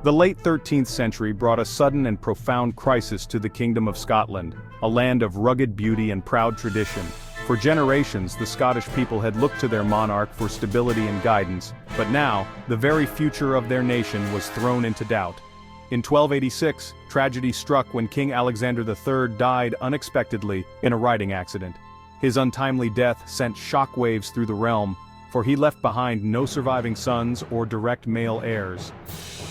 The late 13th century brought a sudden and profound crisis to the Kingdom of Scotland, a land of rugged beauty and proud tradition. For generations, the Scottish people had looked to their monarch for stability and guidance, but now, the very future of their nation was thrown into doubt. In 1286, tragedy struck when King Alexander III died unexpectedly in a riding accident. His untimely death sent shockwaves through the realm, for he left behind no surviving sons or direct male heirs.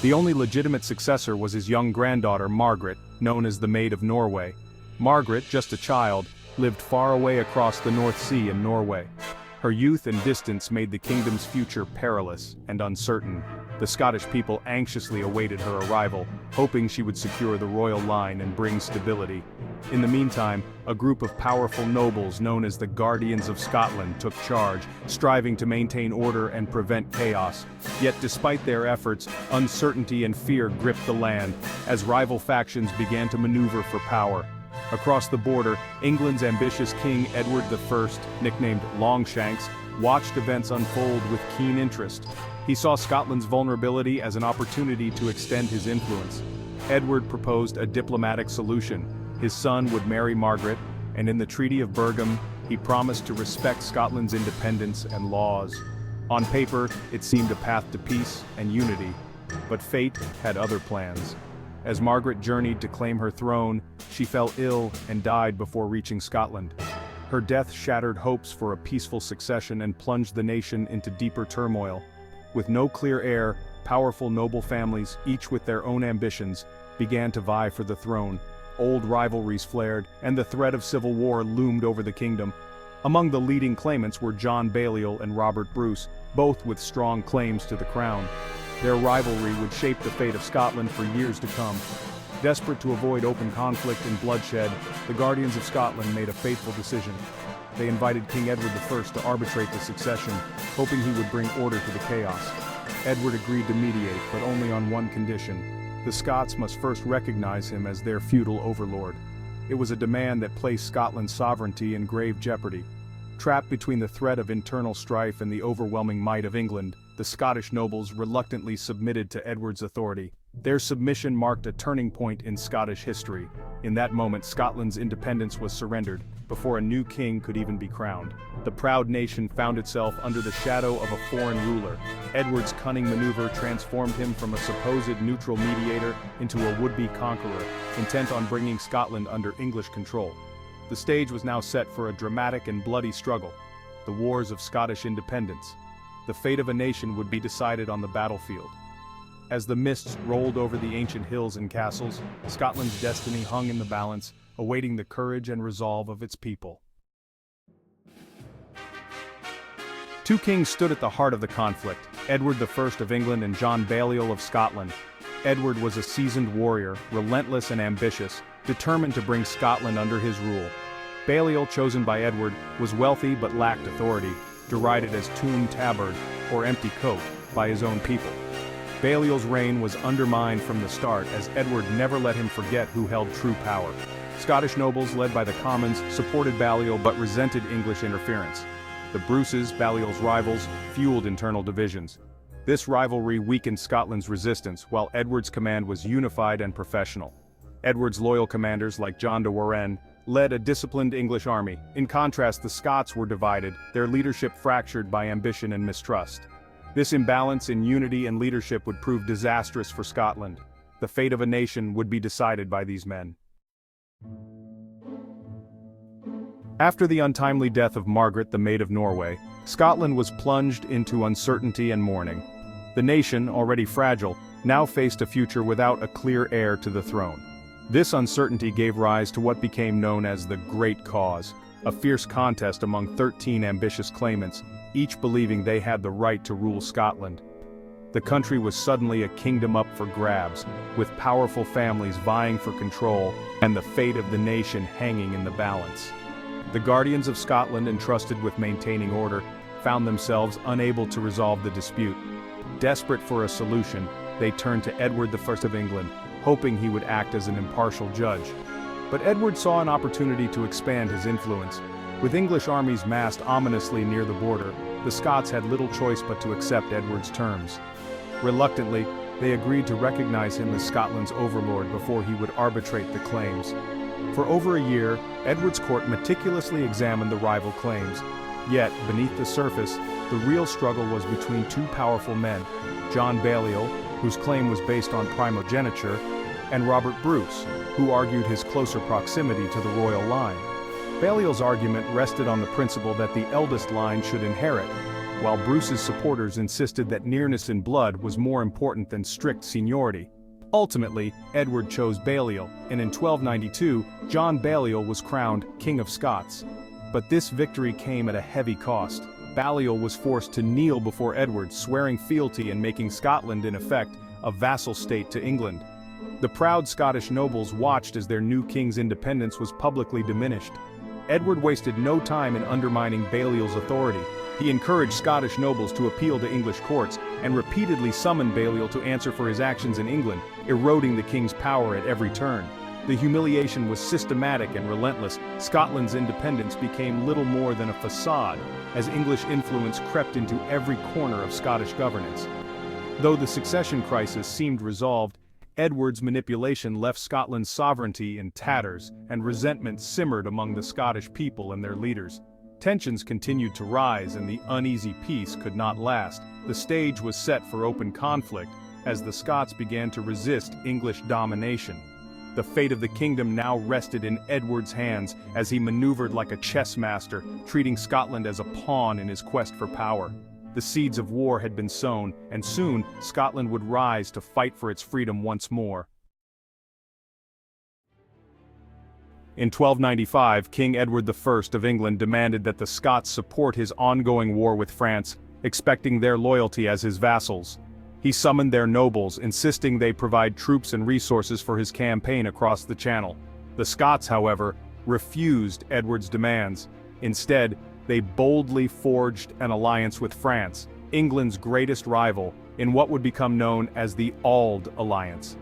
The only legitimate successor was his young granddaughter Margaret, known as the Maid of Norway. Margaret, just a child, lived far away across the North Sea in Norway. Her youth and distance made the kingdom's future perilous and uncertain. The Scottish people anxiously awaited her arrival, hoping she would secure the royal line and bring stability. In the meantime, a group of powerful nobles known as the Guardians of Scotland took charge, striving to maintain order and prevent chaos. Yet despite their efforts, uncertainty and fear gripped the land, as rival factions began to maneuver for power. Across the border, England's ambitious King Edward I, nicknamed Longshanks, watched events unfold with keen interest. He saw Scotland's vulnerability as an opportunity to extend his influence. Edward proposed a diplomatic solution. His son would marry Margaret, and in the Treaty of Bergen, he promised to respect Scotland's independence and laws. On paper, it seemed a path to peace and unity, but fate had other plans. As Margaret journeyed to claim her throne, she fell ill and died before reaching Scotland. Her death shattered hopes for a peaceful succession and plunged the nation into deeper turmoil. With no clear heir, powerful noble families, each with their own ambitions, began to vie for the throne. Old rivalries flared, and the threat of civil war loomed over the kingdom. Among the leading claimants were John Balliol and Robert Bruce, both with strong claims to the crown. Their rivalry would shape the fate of Scotland for years to come. Desperate to avoid open conflict and bloodshed, the Guardians of Scotland made a fateful decision. They invited King Edward I to arbitrate the succession, hoping he would bring order to the chaos. Edward agreed to mediate, but only on one condition. The Scots must first recognize him as their feudal overlord. It was a demand that placed Scotland's sovereignty in grave jeopardy. Trapped between the threat of internal strife and the overwhelming might of England, the Scottish nobles reluctantly submitted to Edward's authority. Their submission marked a turning point in Scottish history. In that moment, Scotland's independence was surrendered, before a new king could even be crowned. The proud nation found itself under the shadow of a foreign ruler. Edward's cunning maneuver transformed him from a supposed neutral mediator into a would-be conqueror, intent on bringing Scotland under English control. The stage was now set for a dramatic and bloody struggle, the Wars of Scottish Independence. The fate of a nation would be decided on the battlefield. As the mists rolled over the ancient hills and castles, Scotland's destiny hung in the balance, awaiting the courage and resolve of its people. Two kings stood at the heart of the conflict, Edward I of England and John Balliol of Scotland. Edward was a seasoned warrior, relentless and ambitious, determined to bring Scotland under his rule. Balliol, chosen by Edward, was wealthy but lacked authority, derided as tomb tabard, or empty coat, by his own people. Balliol's reign was undermined from the start, as Edward never let him forget who held true power. Scottish nobles, led by the Commons, supported Balliol but resented English interference. The Bruces, Balliol's rivals, fueled internal divisions. This rivalry weakened Scotland's resistance, while Edward's command was unified and professional. Edward's loyal commanders, like John de Warenne, led a disciplined English army. In contrast, the Scots were divided, their leadership fractured by ambition and mistrust. This imbalance in unity and leadership would prove disastrous for Scotland. The fate of a nation would be decided by these men. After the untimely death of Margaret, the Maid of Norway, Scotland was plunged into uncertainty and mourning. The nation, already fragile, now faced a future without a clear heir to the throne. This uncertainty gave rise to what became known as the Great Cause, a fierce contest among 13 ambitious claimants, each believing they had the right to rule Scotland. The country was suddenly a kingdom up for grabs, with powerful families vying for control and the fate of the nation hanging in the balance. The Guardians of Scotland, entrusted with maintaining order, found themselves unable to resolve the dispute. Desperate for a solution, they turned to Edward I of England, hoping he would act as an impartial judge. But Edward saw an opportunity to expand his influence. With English armies massed ominously near the border, the Scots had little choice but to accept Edward's terms. Reluctantly, they agreed to recognize him as Scotland's overlord before he would arbitrate the claims. For over a year, Edward's court meticulously examined the rival claims. Yet, beneath the surface, the real struggle was between two powerful men, John Balliol, whose claim was based on primogeniture, and Robert Bruce, who argued his closer proximity to the royal line. Balliol's argument rested on the principle that the eldest line should inherit, while Bruce's supporters insisted that nearness in blood was more important than strict seniority. Ultimately, Edward chose Balliol, and in 1292, John Balliol was crowned King of Scots. But this victory came at a heavy cost. Balliol was forced to kneel before Edward, swearing fealty and making Scotland, in effect, a vassal state to England. The proud Scottish nobles watched as their new king's independence was publicly diminished. Edward wasted no time in undermining Balliol's authority. He encouraged Scottish nobles to appeal to English courts, and repeatedly summoned Balliol to answer for his actions in England, eroding the king's power at every turn. The humiliation was systematic and relentless. Scotland's independence became little more than a facade, as English influence crept into every corner of Scottish governance. Though the succession crisis seemed resolved, Edward's manipulation left Scotland's sovereignty in tatters, and resentment simmered among the Scottish people and their leaders. Tensions continued to rise, and the uneasy peace could not last. The stage was set for open conflict, as the Scots began to resist English domination. The fate of the kingdom now rested in Edward's hands, as he maneuvered like a chess master, treating Scotland as a pawn in his quest for power. The seeds of war had been sown, and soon Scotland would rise to fight for its freedom once more. In 1295, King Edward I of England demanded that the Scots support his ongoing war with France, expecting their loyalty as his vassals. He summoned their nobles, insisting they provide troops and resources for his campaign across the Channel. The Scots, however, refused Edward's demands. Instead, they boldly forged an alliance with France, England's greatest rival, in what would become known as the Auld Alliance.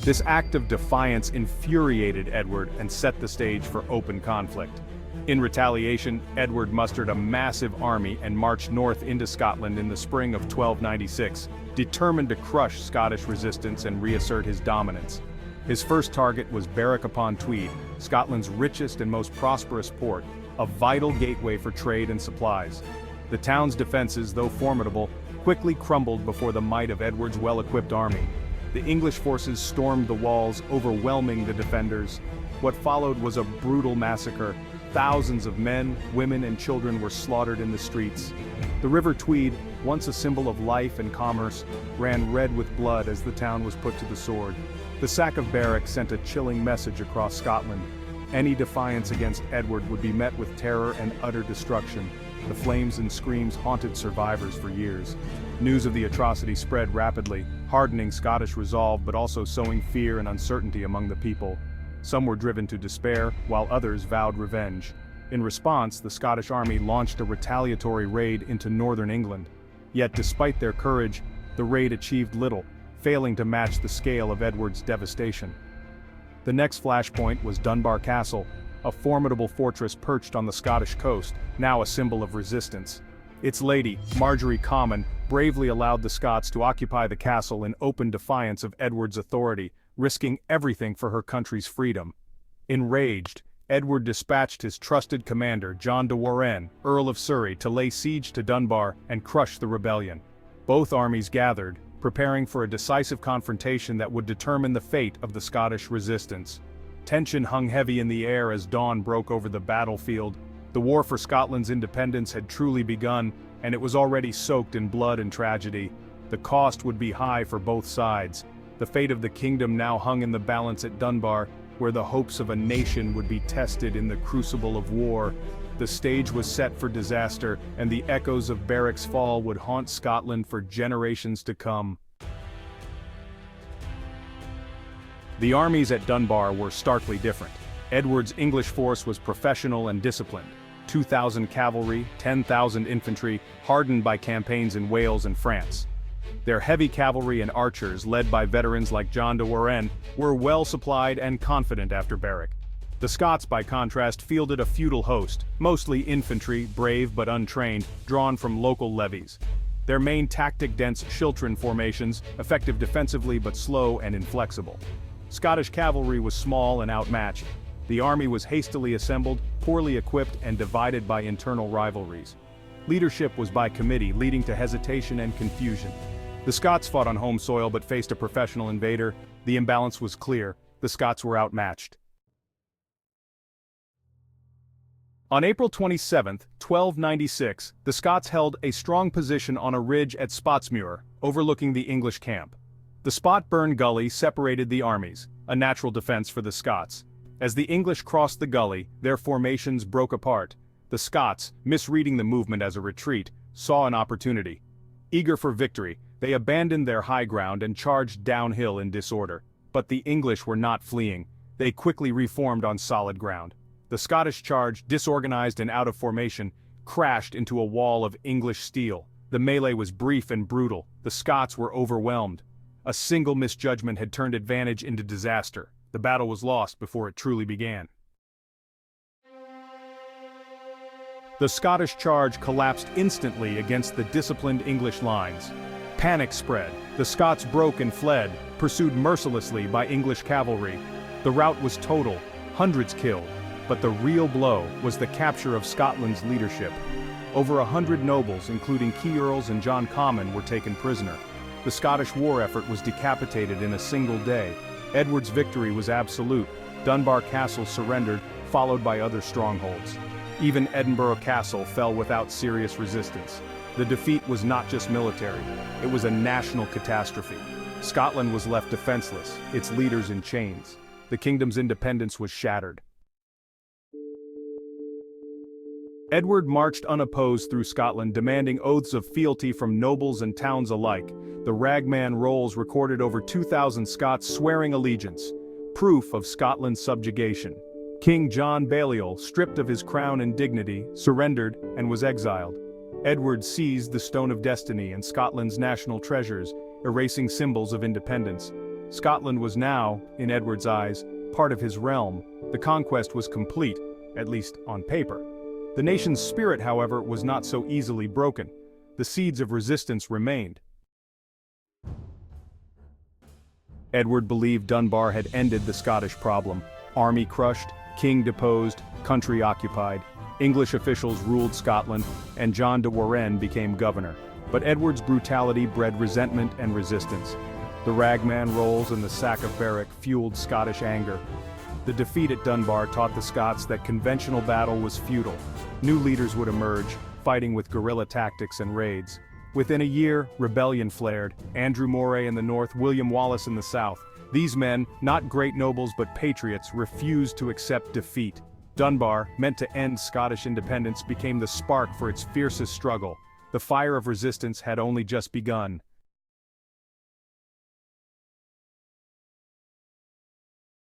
This act of defiance infuriated Edward and set the stage for open conflict. In retaliation, Edward mustered a massive army and marched north into Scotland in the spring of 1296, determined to crush Scottish resistance and reassert his dominance. His first target was Berwick-upon-Tweed, Scotland's richest and most prosperous port, a vital gateway for trade and supplies. The town's defenses, though formidable, quickly crumbled before the might of Edward's well-equipped army. The English forces stormed the walls, overwhelming the defenders. What followed was a brutal massacre. Thousands of men, women, and children were slaughtered in the streets. The River Tweed, once a symbol of life and commerce, ran red with blood as the town was put to the sword. The sack of Berwick sent a chilling message across Scotland. Any defiance against Edward would be met with terror and utter destruction. The flames and screams haunted survivors for years. News of the atrocity spread rapidly, hardening Scottish resolve but also sowing fear and uncertainty among the people. Some were driven to despair, while others vowed revenge. In response, the Scottish army launched a retaliatory raid into northern England. Yet despite their courage, the raid achieved little, failing to match the scale of Edward's devastation. The next flashpoint was Dunbar Castle, a formidable fortress perched on the Scottish coast, now a symbol of resistance. Its lady, Marjorie Comyn, bravely allowed the Scots to occupy the castle in open defiance of Edward's authority, risking everything for her country's freedom. Enraged, Edward dispatched his trusted commander, John de Warenne, Earl of Surrey, to lay siege to Dunbar and crush the rebellion. Both armies gathered, preparing for a decisive confrontation that would determine the fate of the Scottish resistance. Tension hung heavy in the air as dawn broke over the battlefield. The war for Scotland's independence had truly begun, and it was already soaked in blood and tragedy. The cost would be high for both sides. The fate of the kingdom now hung in the balance at Dunbar, where the hopes of a nation would be tested in the crucible of war. The stage was set for disaster, and the echoes of Berwick's fall would haunt Scotland for generations to come. The armies at Dunbar were starkly different. Edward's English force was professional and disciplined. 2,000 cavalry, 10,000 infantry, hardened by campaigns in Wales and France. Their heavy cavalry and archers, led by veterans like John de Warenne, were well supplied and confident after Berwick. The Scots, by contrast, fielded a feudal host, mostly infantry, brave but untrained, drawn from local levies. Their main tactic dense schiltron formations, effective defensively but slow and inflexible. Scottish cavalry was small and outmatched. The army was hastily assembled, poorly equipped and divided by internal rivalries. Leadership was by committee, leading to hesitation and confusion. The Scots fought on home soil but faced a professional invader. The imbalance was clear. The Scots were outmatched. On April 27, 1296, the Scots held a strong position on a ridge at Spotsmuir, overlooking the English camp. The Spotburn Gully separated the armies, a natural defense for the Scots. As the English crossed the gully, their formations broke apart. The Scots, misreading the movement as a retreat, saw an opportunity. Eager for victory, they abandoned their high ground and charged downhill in disorder. But the English were not fleeing. They quickly reformed on solid ground. The Scottish charge, disorganized and out of formation, crashed into a wall of English steel. The melee was brief and brutal. The Scots were overwhelmed. A single misjudgment had turned advantage into disaster. The battle was lost before it truly began. The Scottish charge collapsed instantly against the disciplined English lines. Panic spread. The Scots broke and fled, pursued mercilessly by English cavalry. The rout was total, hundreds killed. But the real blow was the capture of Scotland's leadership. Over 100 nobles, including key earls and John Comyn, were taken prisoner. The Scottish war effort was decapitated in a single day. Edward's victory was absolute. Dunbar Castle surrendered, followed by other strongholds. Even Edinburgh Castle fell without serious resistance. The defeat was not just military, it was a national catastrophe. Scotland was left defenseless, its leaders in chains. The kingdom's independence was shattered. Edward marched unopposed through Scotland, demanding oaths of fealty from nobles and towns alike. The ragman rolls recorded over 2,000 Scots swearing allegiance, proof of Scotland's subjugation. King John Balliol, stripped of his crown and dignity, surrendered and was exiled. Edward seized the Stone of Destiny and Scotland's national treasures, erasing symbols of independence. Scotland was now, in Edward's eyes, part of his realm. The conquest was complete, at least on paper. The nation's spirit, however, was not so easily broken. The seeds of resistance remained. Edward believed Dunbar had ended the Scottish problem. Army crushed, king deposed, country occupied. English officials ruled Scotland, and John de Warenne became governor. But Edward's brutality bred resentment and resistance. The ragman rolls and the sack of Berwick fueled Scottish anger. The defeat at Dunbar taught the Scots that conventional battle was futile. New leaders would emerge, fighting with guerrilla tactics and raids. Within a year, rebellion flared. Andrew Moray in the north, William Wallace in the south. These men, not great nobles but patriots, refused to accept defeat. Dunbar, meant to end Scottish independence, became the spark for its fiercest struggle. The fire of resistance had only just begun.